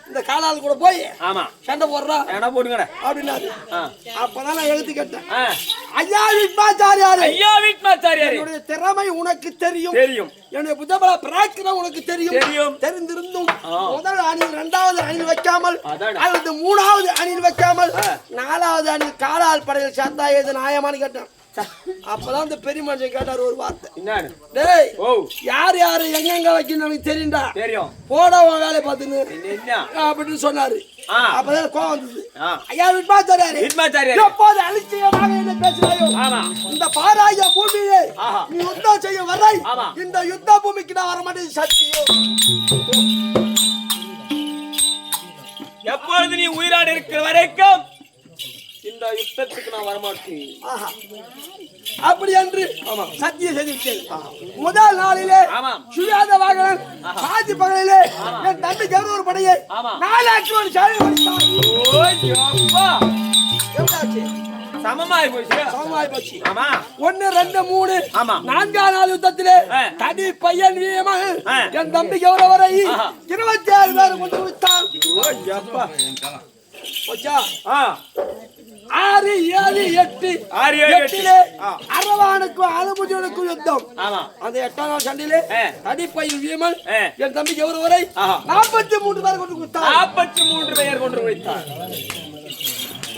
இந்த காலால் கூட போய் ஆமா சண்டை போடுறோம் என்ன போடுங்கடா அப்படின்னாரு. அப்பதான் நான் எழுதி கேட்டேன். ஐயா விட்மாச்சாரியாரே, என்னுடைய திறமை உனக்கு தெரியும், என்னுடைய புத்தபல பிராக்தினா உனக்கு தெரியும். தெரிந்திருந்தும் முதல் அணியில் 2வது அணியில் வைக்காமல் அல்லது 3வது அணியில் வைக்காமல் 4வது அணியில் காலால் படையில் சேர்த்தா எது நியாயமானு கேட்டேன். அப்பதான் இந்த பெரிய மனுஷன் கேட்டாரு ஒரு வார்த்தை. டேய், யார் யாரு எங்க வைக்கணும் எனக்கு தெரியும்டா, போட உன் வேலையை பார்த்துன்னு அப்படின்னு சொன்னாரு. அப்பதான் கோவம் வந்தது. ஐயா விட்மாச்சாரியாரே, எப்போது அலட்சியமாக என்ன பேசுறாயோ, இந்த பாராய பூமியை நீ யுத்தம் செய்ய வரை இந்த யுத்த பூமிக்கு நான் வரமாட்டேன். சத்தியம், எப்பொழுது நீ உயிரோடு இருக்கிற வரைக்கும் இந்த யுத்தத்துக்கு நான் வரமாட்டேன். அப்படி என்று சத்தியம் செய்து முதல் நாளிலே சுயாத வாகனம் சாதி பகலிலே என் தம்பி கௌரவ படையை 4 ஆக்கிரோடு சாலை சமமாய் போச்சு. 1 2 3 4ஆம் நாள் யுத்தத்திலே தனி பையன் என் தம்பி கௌரவரை 26 பேர் கொண்டு விட்டான். 6 7 8 அரவானுக்கும் அலமுஜனுக்கும் யுத்தம். அந்த 8ஆம் நாள் சண்டையிலே தடிப்பையில் வீமன் என் தம்பி கௌரவரை 43 பேர் கொண்டு கொடுத்தார். 43 பேர் கொண்டு வைத்தார்.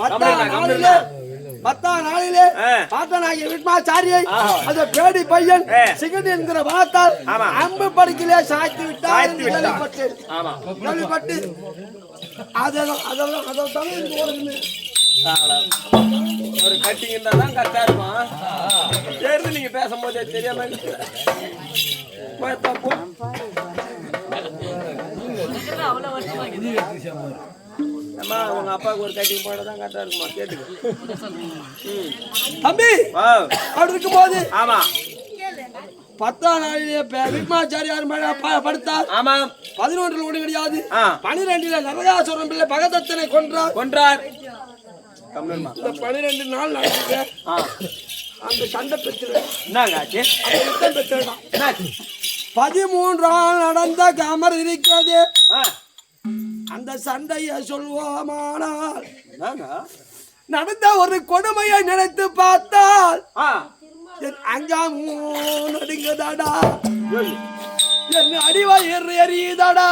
10ஆம் நாளிலே பாட்டனாகிய விட்மாச்சாரியை அந்த பேடி பையன் சிகண்டி என்கிற வார்த்தால் அம்பு படுக்கிலே சாய்த்து விட்டார். கேள்விப்பட்டு அதெல்லாம் ஒரு கட்டிங் இருந்தாதான் கரெக்டா இருக்கும். சேர்ந்து நீங்க பேசும்போதே தெரியாம உங்க அப்பாவுக்கு ஒரு கட்டிங் போடதான் கரெக்டா இருக்குமா கேட்டுக்க தம்பி. அப்படி இருக்கும் போது 10ஆம் நாளிலே விட்மாச்சாரியார் படுத்தார். 11 ஒண்ணு கிடையாது. 12 நரகாசுரன் பிள்ளை பகதத்தனை கொன்றார். இந்த 12 நாள் நடக்குது. அந்த சண்டை பெற்று 13ஆம் நடந்த அமர் இருக்கிறது. அந்த சண்டையை சொல்வோமானால் நடந்த ஒரு கொடுமையை நினைத்து பார்த்தால் அங்காமூ நடுங்கதாடா, என் அடிவயிர் எரியுதாடா,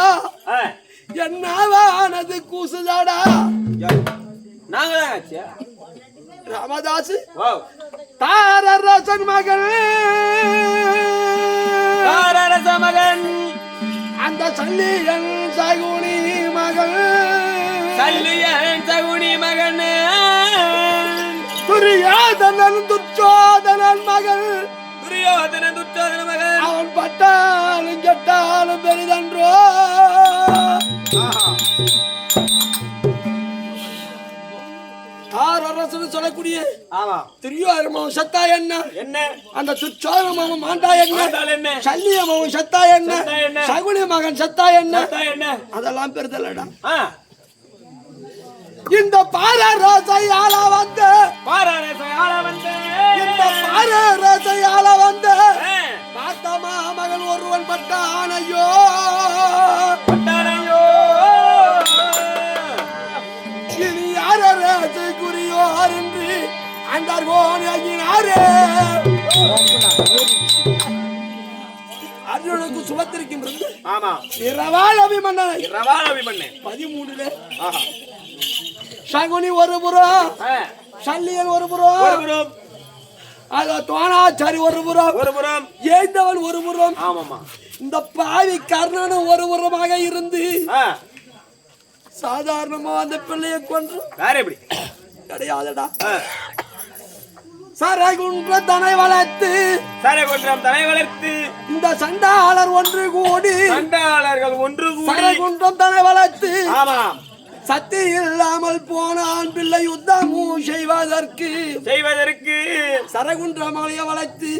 என்னது கூசுதாடா. ராமதாஸ் தாரரசன் மகன் அந்த சல்லியன் சகுனி மகன் துரியோதனன் துச்சோதனன் மகன் அவன் பட்டாலும் கெட்டாலும் பெரிதன்றோ. தாரரசன் சொல்லக்கூடிய துரியோதனன் சத்தா என்ன, அந்த துச்சோதனன் மாண்டா என்ன, சல்லியன் சத்தா என்ன, சகுனி மகன் சத்தா என்ன, அதெல்லாம் பெருதலடா. இந்த பாரரசையால வந்த பார்த்தமா மகன் ஒருவன் பட்டானையோ இனி யாரே குறியோர் என்று அண்டார்கோனாரே. அர்ஜுனுக்கு சுபத்திருக்கின்றது. இரவால் அபிமன்னன் 13 சகுனி ஒரு புறம், சல்லியன் ஒரு புறம், தோணாச்சாரி ஒரு புறம், ஏந்தவன் ஒரு புறம். இந்த பாவி கர்ணனும் ஒரு புறமாக இருந்து சாதாரணமா அந்த பிள்ளையை கொன்று கிடையாதுடா. சரகுன்ற தனை வளர்த்து இந்த சண்டாளர் ஒன்று கூடி சரகுன்றம் தனை வளர்த்து சக்தி இல்லாமல் போனான் பிள்ளை யுத்தமும் செய்வதற்கு சரகுன்ற மலையை வளைத்து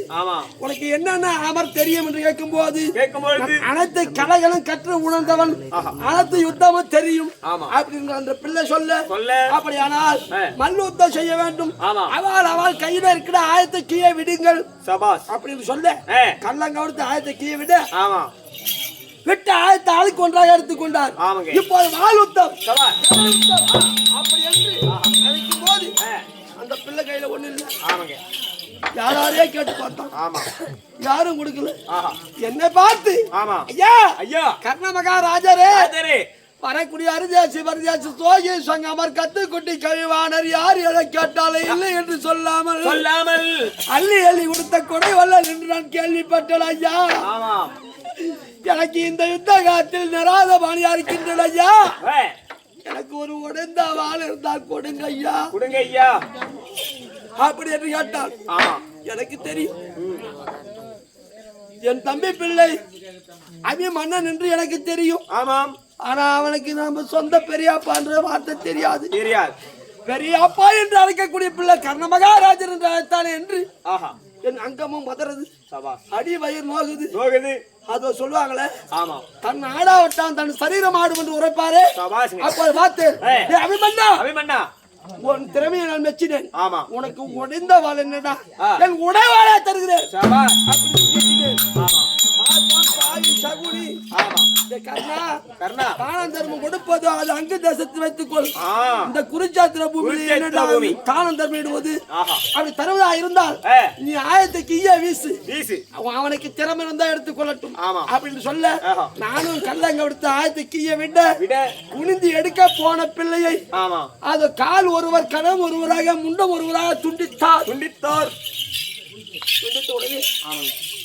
உனக்கு என்னென்ன அமர் தெரியும் என்று கேட்கும் போது அனைத்து கலைகளும் கற்று உணர்ந்தவன், அனைத்து யுத்தமும் தெரியும் அப்படின்னு அந்த பிள்ளை சொல்ல. அப்படியானால் மல்யுத்தம் செய்ய வேண்டும், அவள் கையில இருக்கிற ஆயத்தை கீழே விடுங்கள் அப்படின்னு சொல்ல. கள்ளங்கவடுத்து ஆயத்தை கீழே விட விட்டு ஆயத்த ஆளுக்கு ஒன்றாக எடுத்துக்கொண்டார். ஆமாங்க. இப்போது வாளுத்தம் சபாஷ். அப்படி என்று அழைக்கும் போது அந்த பிள்ளை கையில ஒண்ணு இல்லை. ஆமாங்க. யாரையே கேட்டு பார்த்தான். ஆமா. யாரும் கொடுக்கல. ஆஹா. என்ன பார்த்து ஆமா. ஐயா ஐயா கர்ண மகாராஜரே ராஜரே வரக்கூடிய அரிதாசி பரிதாசி சோகி சங்கமர் கத்து குட்டி கழிவானர் யார் எதை கேட்டாலே இல்லை என்று சொல்லாமல் அள்ளி அள்ளி கொடுத்த கொடை வல்லல் என்று நான் கேள்விப்பட்டேன் ஐயா. ஆமா. எனக்கு இந்த யுத்த காலத்தில் நிராத பாணியா இருக்கின்றன ஐயா. எனக்கு ஒரு உடைந்த வாள் இருந்தால் கொடுங்க ஐயா. கொடுங்க ஐயா. அப்படி என்று கேட்டால் ஆமா. எனக்கு தெரியும் என் தம்பி பிள்ளை அபிமன்னன் என்று எனக்கு தெரியும். ஆமாம். ஆனா அவனுக்கு நம்ம சொந்த பெரியப்பான்ற வார்த்தை தெரியாது. பெரியப்பா என்று அழைக்கக்கூடிய பிள்ளை கர்ண மகாராஜர் என்று அழைத்தானே என்று என் அங்கமும் மதறது, அடி வயிறு நோகுது. அதோ சொல்லுவாங்களே, தன் ஆடாவட்டான் தன் சரீரம் ஆடும் என்று உரைப்பாரு. அப்போது பார்த்து அபிமன்னா உன் திறமையை நான் மெச்சினேன். உனக்கு உடைந்த வாள் என்னடா, என் உடைவாளை தருகிறேன். சகுனி தானம் தர்மம் கொடுப்பது அது அங்கு தேசத்தில் வைத்துக்கொள். இந்த குருச்சாத்திர பூமி தானம் தர்மம் இடுவது அப்படி தருவதா இருந்தால் நீ ஆயத்துக்கு வீசு, அவனுக்கு திறமை இருந்தா எடுத்துக்கொள்ளட்டும் அப்படின்னு சொல்ல நானும் கல்லங்க எடுத்து ஆயத்துக்கு விட குனிந்து எடுக்க போன பிள்ளையை அது கால் ஒருவர் கணம் ஒருவராக முண்டம் ஒருவராக துண்டித்தார்.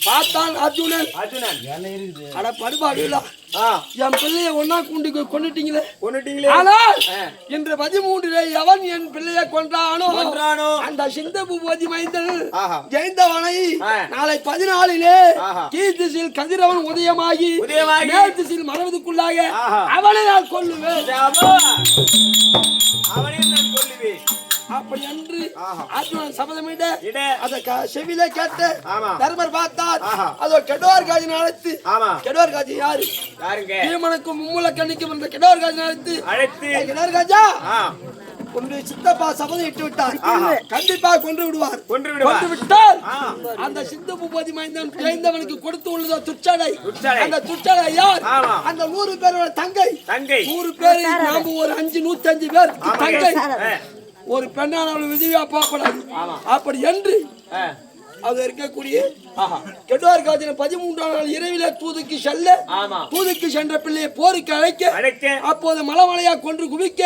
பார்த்தான் அர்ஜுனன் அட படுபாடுகளா என் பிள்ளைய ஒன்னா கொண்டுட்டீங்களே. ஆனால் இன்று 13 எவன் என் பிள்ளைய கொன்றானோ அந்த சிந்தபூபதி மைந்தன் ஜெயந்தவனை நாளை 14 கீர்த்திசில் கதிரவன் உதயமாகி மேற்திசில் மறைவதற்குள்ளாக அவனை நான் கொல்லுவேன். அப்படி என்று அர்ஜுனன் சபதமிட அதை செவில கேட்டு தர்மர் பார்த்தார். அதோ கெடோர் காஜி அழைத்து, கெடோர் காஜி யாரு பீமனுக்கும் மும்முல கண்ணிக்கும் என்ற கெடோர் காஜி அழைத்து கெடோர் காஜா கொண்டு சித்தப்பா சபதம் இட்டு விட்டார், கண்டிப்பா கொன்று விடுவார். கொன்று விட்டால் அந்த சித்த பூபதி மைந்தன் ஜெயந்தவனுக்கு கொடுத்து உள்ளதோ துச்சடை. அந்த துச்சடை யார்? அந்த 100 பேரோட தங்கை. 100 பேர் நாம ஒரு 105 பேர் தங்கை. ஒரு பெண்ணானவள் விதவியா போகக்கூடாது. அப்படி என்று அது இருக்கக்கூடிய கெடுவார் காதின 13ஆம் நாள் இரவிலே தூதுக்கு சென்ற பிள்ளையை போருக்கு அழைக்க அப்போது மலமலையா கொன்று குவிக்க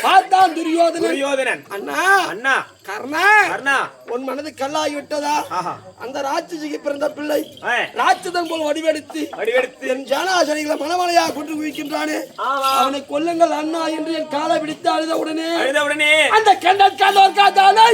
பார்த்தான் துரியோதனன். அண்ணா கர்ணா உன் மனது கல்லாகி விட்டதா? அந்த ராட்சசிக்கு பிறந்த பிள்ளை ராட்சதன் போல் வடிவெடுத்து என் ஜனாசனிகளை மலமலையா கொன்று குவிக்கின்றானே, அவனை கொல்லுங்கள் அண்ணா என்று என் காலை பிடித்து அழுத உடனே அந்த கண்டோர் காதானை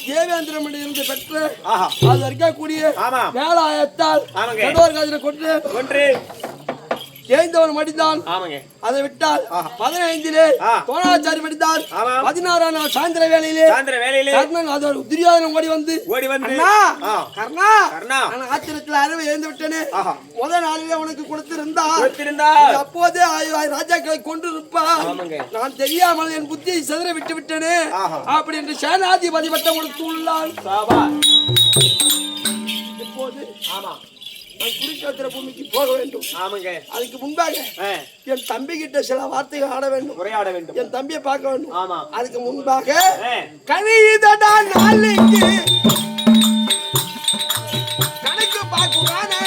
தேவேந்திரம் இருந்து பெற்று அது இருக்கக்கூடிய வேலாயத்தால் கொன்று ஜெயந்தவன் மடிந்தான். அதை விட்டால் 15 தோணாச்சாரி மடிந்தான். 16ஆம் நாள் சாயந்திர வேளையிலே கர்ணன் அதோட துரியோதனன் ஓடி வந்து கர்ணா நான் ஆத்திரத்தில் அறிவை எழுந்து விட்டேனே, முதல் நாளிலே உனக்கு கொடுத்திருந்தா அப்போதே ராஜாக்களை கொண்டு இருப்பா, நான் தெரியாமல் என் புத்தியை சிதற விட்டு விட்டேனே அப்படி என்று சேனாதிபதி பட்டம் கொடுத்து உள்ளான். இப்போது நான் குருச்சேத்திர பூமிக்கு போக வேண்டும். அதுக்கு முன்பாக என் தம்பி கிட்ட சில வார்த்தைகள் ஆட வேண்டும், உரையாட வேண்டும், என் தம்பியை பார்க்க வேண்டும். அதுக்கு முன்பாக கணிதடா நாளைக்கு கணக்கு பார்க்குறானே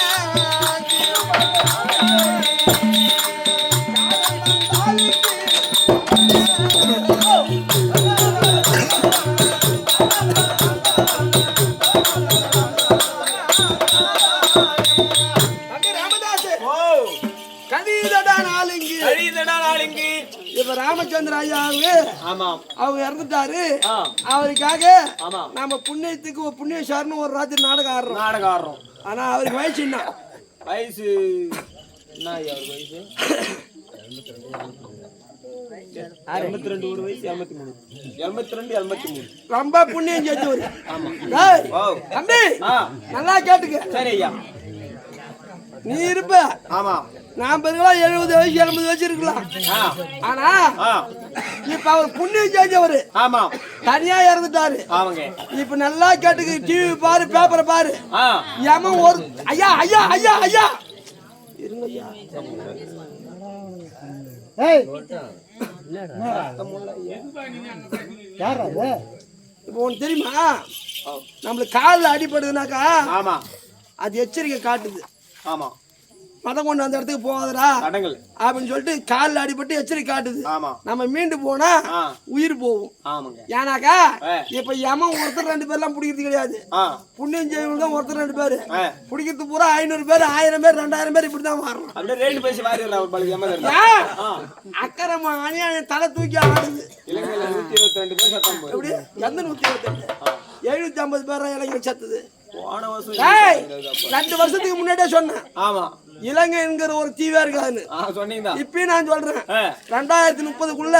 ராமச்சந்திர ஐயா அவங்க இறந்துட்டாரு. அவருக்காக நாம புண்ணியத்துக்கு புண்ணியசாரன்னு ஒரு ராத்திரி நாடகம் ஆடுறோம். ஆனா அவருக்கு வயசு என்ன? வயசு என்ன ஐயா அவருக்கு வயசு? 82 ஒரு வயசு 83 82 83. ரொம்ப புண்ணியம் செஞ்சவர். ஆமா. டேய் ஓ தம்பி நல்லா கேட்டுக்க. சரி ஐயா. நீ இருப்ப. ஆமா. நான் பெருக்கலாம் 70 வயசு 80 வயசு இருக்கலாம். ஆனா இப்ப அவர் புண்ணியம் செஞ்சவர். ஆமா. தனியா இறந்துட்டாரு. ஆமாங்க. இப்ப நல்லா கேட்டுக்க. டிவி பாரு, பேப்பரை பாரு. ஏமா ஒரு ஐயா ஐயா ஐயா ஐயா இருங்க ஐயா. ஏய் யார் அது? இப்போ உனக்கு தெரியுமா நம்மளுக்கு காலில் அடிபடுதுனாக்கா ஆமா அது எச்சரிக்கை காட்டுது. ஆமா. மதம் கொண்டு அந்த இடத்துக்கு போகாதடா தடங்கள் அப்படின்னு சொல்லிட்டு காலில் அடிபட்டு எச்சரிக்கை காட்டுது. ஆமா. நம்ம மீண்டு போனா உயிர் போகும். ஆமாங்க. ஏன்னாக்கா இப்ப எமன் ஒருத்தர் 2 பேர்லாம் பிடிக்கிறது கிடையாது. புண்ணியம் செய்வங்க தான் ஒருத்தர் 2 பேரு பிடிக்கிறது பூரா 500 பேர் 1000 பேர் 2000 பேர் இப்படிதான் மாறணும். அப்படியே ரேட் பேசி வாரிடுறா. அக்கறமா அநியாயம் தலை தூக்கி ஆடுது. இலங்கையில 122 பேர் சத்தம் போய் எப்படி எந்த 122 750 பேர் இளைஞர் செத்துது. போன வருஷம் 2 வருஷத்துக்கு முன்னாடியே சொன்னேன். ஆமா. இலங்கை என்கிற ஒரு தீவா இருக்காதுன்னு சொன்னீங்க. இப்பயும் நான் சொல்றேன் 2030க்குள்ள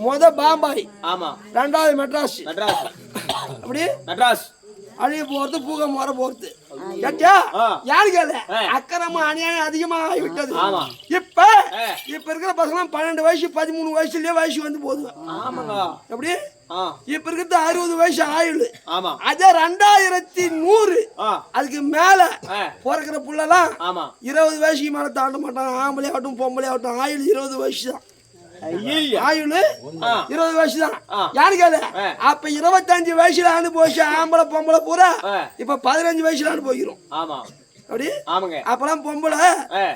முத பாம்பாய். ஆமா. 2வது மெட்ராஸ். மெட்ராஸ் அப்படி மெட்ராஸ் அழிய போறது பூகம் வர போறது. கேட்டியா? யாரு கேளு அக்கிரம அநியாயம் அதிகமா ஆகிவிட்டது. இப்ப இருக்கிற பசங்க 12 வயசு 13 வயசுலயே வயசு வந்து போகுது. எப்படி இப்ப இருக்கிறது 60 வயசு ஆயுள். அதே 2100 அதுக்கு மேல பிறக்கிற புள்ளலாம் 20 வயசுக்கு மேல தாண்ட மாட்டாங்க. ஆம்பளை ஆகட்டும் பொம்பளை ஆகட்டும் ஆயுள் 20 வயசு தான். ஆயுள் 20 வயசு தான். யாரு கேளு அப்ப 25 வயசுல அனுபவிச்ச ஆம்பளை பொம்பளை பூரா இப்ப 15 வயசுல அனுபவிக்கிறோம். அப்படி அப்பெல்லாம் பொம்பளை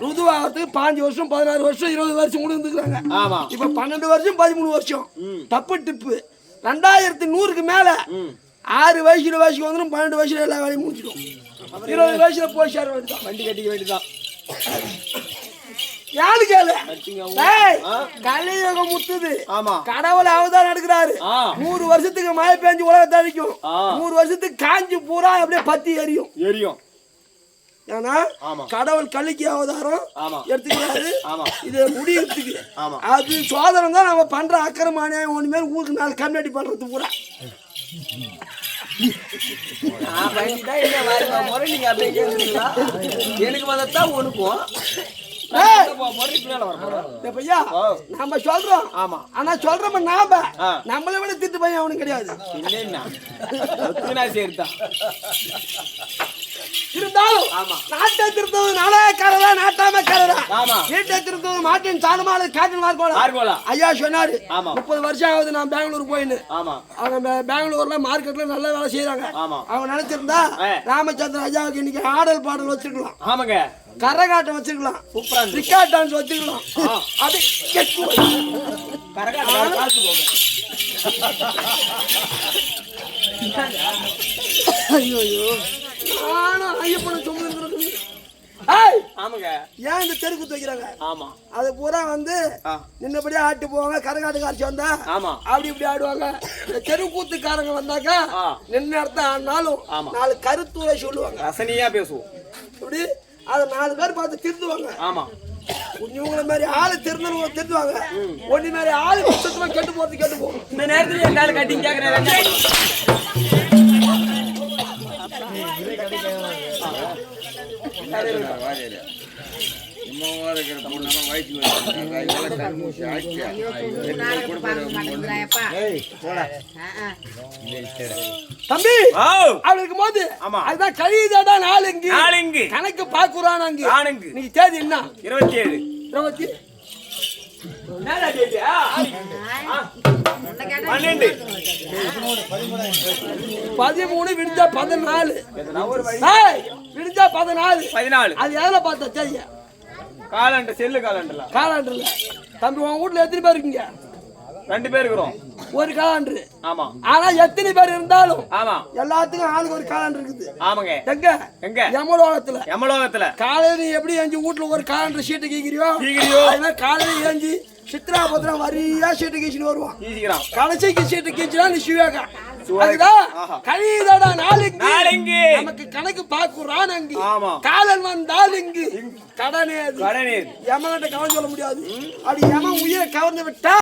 ருதுவாகிறதுக்கு 5 வருஷம் 16 வருஷம் 20 வருஷம் கூட இருந்துக்கிறாங்க. இப்ப 12 வருஷம் 13 வருஷம் தப்பு டிப்பு. 2100க்கு மேல 6 வயசுல வயசுக்கு வந்துடும். 12 வயசுல எல்லா வேலையும் முடிச்சிடும். 20 வயசுல போய் சேர வேண்டியதான். வண்டி கட்டிக்க வேண்டியதான். யாரு கேளு கலியுகம் முத்துது. கடவுள் அவதான் நடக்கிறாரு. 100 வருஷத்துக்கு மழை பெஞ்சு உலகத்தை அழிக்கும். 100 வருஷத்துக்கு காஞ்சி பூரா அப்படியே பத்தி எரியும். ஏன்னா கடவுள் கலிக்கு அவதாரம் எடுத்துக்கிறாரு. இது முடியறதுக்கு அது சோதனை தான் நம்ம பண்ற அக்கிரமான ஒண்ணுமே ஊருக்கு 4 கம்யூனிட்டி பண்றது பூரா. எனக்கு வந்தா உனக்கும் நம்ம சொல்றோம். ஆனா சொல்றோம் நாம நம்மளை விட திட்டு பையன் அவனுக்கு கிடையாது. இருந்தாலும் நாட்டை திருத்தவது நாடகக்காரரா நாட்டாமக்காரரா வீட்டை திருத்தவது மாட்டின் சாணமால காட்டின் மார்க்கோலா. ஐயா சொன்னாரு 30 வருஷம் ஆகுது நான் பெங்களூர் போயின்னு. அவங்க பெங்களூர்ல மார்க்கெட்ல நல்ல வேலை செய்யறாங்க. அவங்க நினைச்சிருந்தா ராமச்சந்திரன் ஐயாவுக்கு இன்னைக்கு ஆடல் பாடல் வச்சிருக்கலாம். கரகாட்டம் வச்சிருக்கலாம். ரிக்கார்ட் டான்ஸ் வச்சிருக்கலாம். அது ஐயோ நானும் ஐயப்பன சொல்லுங்க. ஏன் இந்த தெருக்கூத்து வைக்கிறாங்க? அது பூரா வந்து நின்னபடியே ஆட்டு போவாங்க. கரகாட்டு காட்சி வந்தா அப்படி இப்படி ஆடுவாங்க. இந்த தெருக்கூத்துக்காரங்க வந்தாக்கா நின்ன இடத்த ஆடினாலும் 4 கருத்துரை சொல்லுவாங்க. ரசனையா பேசுவோம். இப்படி அதை 4 பேர் பார்த்து திருத்துவாங்க. இவங்கள மாதிரி ஆளு திருந்தவங்க திருத்துவாங்க. ஒண்ணு மாதிரி ஆளு சுத்தமா கெட்டு போறது கெட்டு போகும். இந்த நேரத்துல என் கால கட்டி கேக்குறேன். தம்பி அப்படி இருக்கும் போது அதுதான் கழிதாடா நாளுங்கு கணக்கு பாக்குறான். நீ தேதி என்ன? 27 13 விடிஞ்சா 14 விடிஞ்சா 14 அது எதுல பார்த்தா தெரியா? காலண்டர் செல்லு காலண்டர்ல. தம்பி உன் வீட்டுல எத்தனை பேர் இருக்கீங்க? 2 பேர் இருக்கிறோம். ஒரு காலண்டர். ஆனா எத்தனை பேர் இருந்தாலும் எல்லாத்துக்கும் ஆளுக்கு ஒரு காலண்டர் இருக்குது. எங்க யமலோகத்துல காலையில எப்படி ஏஞ்சி வீட்டுல ஒரு காலண்டர் ஷீட்டு கீக்கிறியோ காலையில ஏஞ்சி சித்ரா பத்திரம் வரியா சீட்டு கீச்சுன்னு வருவான் ஈசிக்கிறான் கடைசிக்கு சீட்டு கீச்சுனா நீ சிவாகா சிவாகா. கழிதடா நாளைக்கு நாளைக்கு. நமக்கு கணக்கு பாக்குறான் அங்கு ஆமா. காலன் வந்தால் இங்கு கடனே கடனே யமன்கிட்ட கவனம் சொல்ல முடியாது அப்படி யமன் உயிரை கவர்ந்து விட்டா